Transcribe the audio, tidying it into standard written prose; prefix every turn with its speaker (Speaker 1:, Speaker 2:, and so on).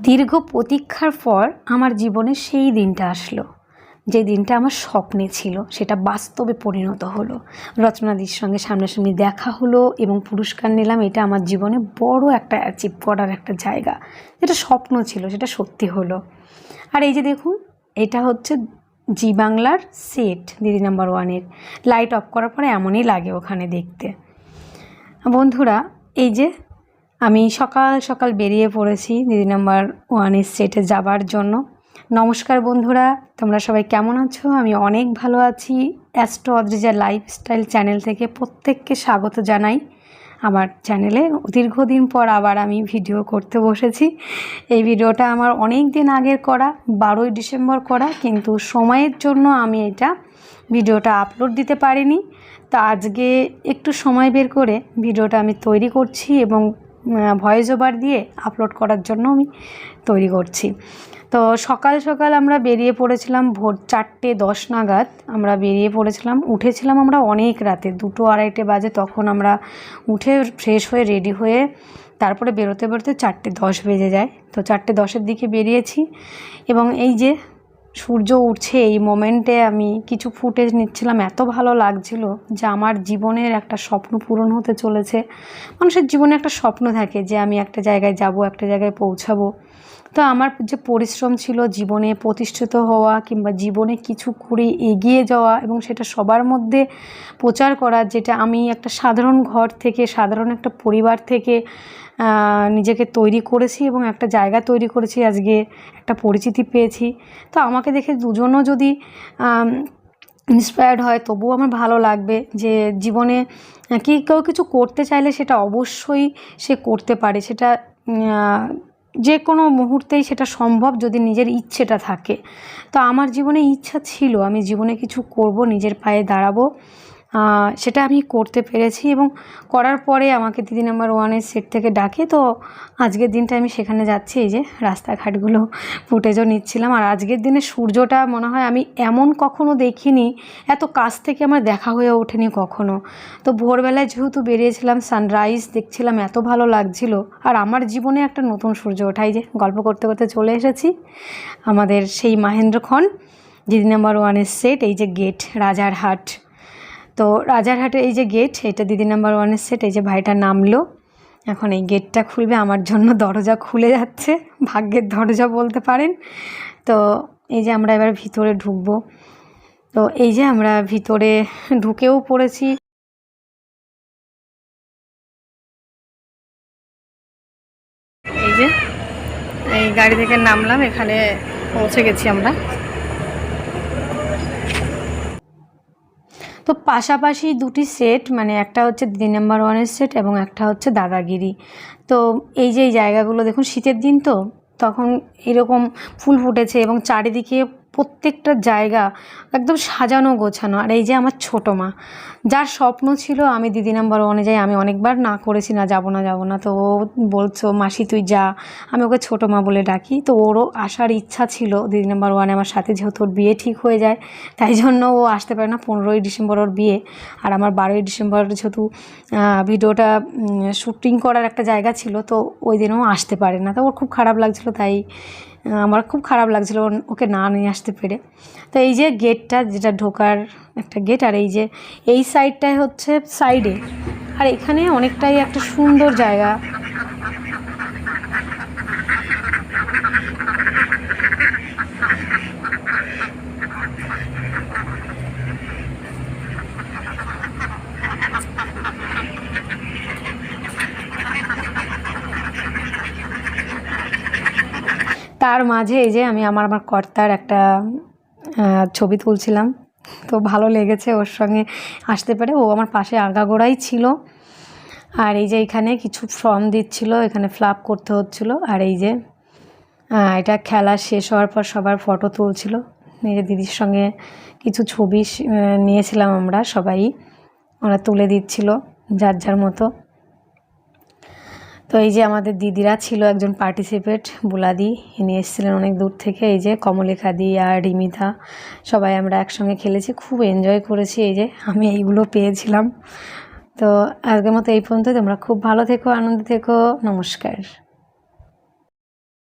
Speaker 1: দীর্ঘ প্রতীক্ষার পর আমার জীবনে সেই দিনটা আসলো, যে দিনটা আমার স্বপ্নে ছিল সেটা বাস্তবে পরিণত হলো। রচনাদির সঙ্গে সামনাসামনি দেখা হলো এবং পুরস্কার নিলাম। এটা আমার জীবনে বড় একটা অ্যাচিভ করার একটা জায়গা। যেটা স্বপ্ন ছিল সেটা সত্যি হলো। আর এই যে দেখুন, এটা হচ্ছে জি বাংলার সেট দিদি নাম্বার ওয়ানের। লাইট অফ করার পরে এমনই লাগে ওখানে দেখতে। বন্ধুরা, এই যে আমি সকাল সকাল বেরিয়ে পড়েছি দিদি নাম্বার ওয়ানের সেটে যাবার জন্য। নমস্কার বন্ধুরা, তোমরা সবাই কেমন আছো? আমি অনেক ভালো আছি। অ্যাস্ট্রো অদ্রিজা লাইফস্টাইল চ্যানেল থেকে প্রত্যেককে স্বাগত জানাই আমার চ্যানেলে। দীর্ঘদিন পর আবার আমি ভিডিও করতে বসেছি। এই ভিডিওটা আমার অনেক দিন আগের করা, 12ই ডিসেম্বর করা, কিন্তু সময়ের জন্য আমি এটা ভিডিওটা আপলোড দিতে পারিনি। তো আজকে একটু সময় বের করে ভিডিওটা আমি তৈরি করছি এবং ভয়েস ওভার দিয়ে আপলোড করার জন্য আমি তৈরি করছি। তো সকাল সকাল আমরা বেরিয়ে পড়েছিলাম, ভোর 4:10 নাগাদ আমরা বেরিয়ে পড়েছিলাম। উঠেছিলাম আমরা অনেক রাতে, 2-2:30 বাজে। তখন আমরা উঠে ফ্রেশ হয়ে রেডি হয়ে তারপরে বেরোতে বেরোতে 4:10 বেজে যায়। তো 4:10-এর দিকে বেরিয়েছি এবং এই যে সূর্য উঠছে এই মোমেন্টে আমি কিছু ফুটেজ নিচ্ছিলাম। এত ভালো লাগছিল যে আমার জীবনের একটা স্বপ্ন পূরণ হতে চলেছে। মানুষের জীবনে একটা স্বপ্ন থাকে যে আমি একটা জায়গায় যাব, একটা জায়গায় পৌঁছাবো। তো আমার যে পরিশ্রম ছিল জীবনে প্রতিষ্ঠিত হওয়া কিংবা জীবনে কিছু করে এগিয়ে যাওয়া এবং সেটা সবার মধ্যে প্রচার করা, যেটা আমি একটা সাধারণ ঘর থেকে, সাধারণ একটা পরিবার থেকে নিজেকে তৈরি করেছি এবং একটা জায়গা তৈরি করেছি, আজকে একটা পরিচিতি পেয়েছি। তো আমাকে দেখে দুজনও যদি ইন্সপায়ার্ড হয় তবুও আমার ভালো লাগবে যে জীবনে কেউ কিছু করতে চাইলে সেটা অবশ্যই সে করতে পারে। সেটা যে কোনো মুহূর্তেই সেটা সম্ভব যদি নিজের ইচ্ছেটা থাকে। তো আমার জীবনে ইচ্ছা ছিল আমি জীবনে কিছু করব, নিজের পায়ে দাঁড়াবো। সেটা আমি করতে পেরেছি এবং করার পরে আমাকে দিদি নাম্বার ওয়ানের সেট থেকে ডাকে। তো আজকের দিনটা আমি সেখানে যাচ্ছি। এই যে রাস্তাঘাটগুলো ফুটেজও নিচ্ছিলাম। আর আজকের দিনে সূর্যটা মনে হয় আমি এমন কখনো দেখিনি, এত কাছ থেকে আমার দেখা হয়ে ওঠেনি কখনো। তো ভোরবেলায় যেহেতু বেরিয়েছিলাম, সানরাইজ দেখছিলাম, এত ভালো লাগছিল। আর আমার জীবনে একটা নতুন সূর্য ওঠাই, যে গল্প করতে করতে চলে এসেছি আমাদের সেই মাহেন্দ্রক্ষণ দিদি নাম্বার ওয়ানের সেট। এই যে গেট, রাজারহাট। তো রাজারহাটের এই যে গেট, এটা দিদি নাম্বার ওয়ানের সেট। এই যে ভাইটা নামলো, এখন এই গেটটা খুলবে। আমার জন্য দরজা খুলে যাচ্ছে, ভাগ্যের দরজা বলতে পারেন। তো এই যে আমরা এবার ভিতরে ঢুকবো। তো এই যে আমরা ভিতরে ঢুকেও পড়েছি। এই যে এই গাড়ি থেকে নামলাম, এখানে পৌঁছে গেছি আমরা। তো পাশাপাশি দুটি সেট, মানে একটা হচ্ছে দিদি নাম্বার ওয়ানের সেট এবং একটা হচ্ছে দাদাগিরি। তো এই যে এই জায়গাগুলো দেখুন, শীতের দিন তো তখন এরকম ফুল ফুটেছে এবং চারিদিকে প্রত্যেকটা জায়গা একদম সাজানো গোছানো। আর এই যে আমার ছোটো মা, যার স্বপ্ন ছিল আমি দিদি নাম্বার ওয়ানে যাই। আমি অনেকবার না করেছি, না যাব না যাব না। তো ও বলছো মাসি তুই যা, আমি ওকে ছোটো মা বলে ডাকি। তো ওরও আসার ইচ্ছা ছিল দিদি নাম্বার ওয়ানে আমার সাথে, যেহেতু ওর বিয়ে ঠিক হয়ে যায় তাই জন্য ও আসতে পারে না। 15ই ডিসেম্বর ওর বিয়ে, আর আমার 12ই ডিসেম্বর যেহেতু ভিডিওটা শ্যুটিং করার একটা জায়গা ছিল, তো ওই দিনও আসতে পারে না। তো ওর খুব খারাপ লাগছিলো, তাই আমার খুব খারাপ লাগছিলো ওকে না নিয়ে আসতে পেরে। তো এই যে গেটটা, যেটা ঢোকার একটা গেট, আর এই যে এই সাইডটাই হচ্ছে সাইডে, আর এখানে অনেকটাই একটা সুন্দর জায়গা। তার মাঝে এই যে আমি আমার কর্তার একটা ছবি তুলছিলাম। তো ভালো লেগেছে ওর সঙ্গে আসতে পারে, ও আমার পাশে আগাগোড়াই ছিল। আর এই যে এখানে কিছু ফর্ম দিচ্ছিল, এখানে ফ্লাপ করতে হচ্ছিল। আর এই যে এটা খেলা শেষ হওয়ার পর সবার ফটো তুলছিল। নিজের দিদির সঙ্গে কিছু ছবি নিয়েছিলাম আমরা সবাই, ওরা তুলে দিচ্ছিল যার যার মতো। তো এই যে আমাদের দিদিরা ছিল, একজন পার্টিসিপেট বুলাদি, ইনি এসেছিলেন অনেক দূর থেকে। এই যে কমলিকা দি আর রিমিতা, সবাই আমরা একসঙ্গে খেলেছি, খুব এনজয় করেছি। এই যে আমি এইগুলো পেয়েছিলাম। তো আজকের মতো এই পর্যন্ত। তোমরা খুব ভালো থেকো, আনন্দে থেকো। নমস্কার।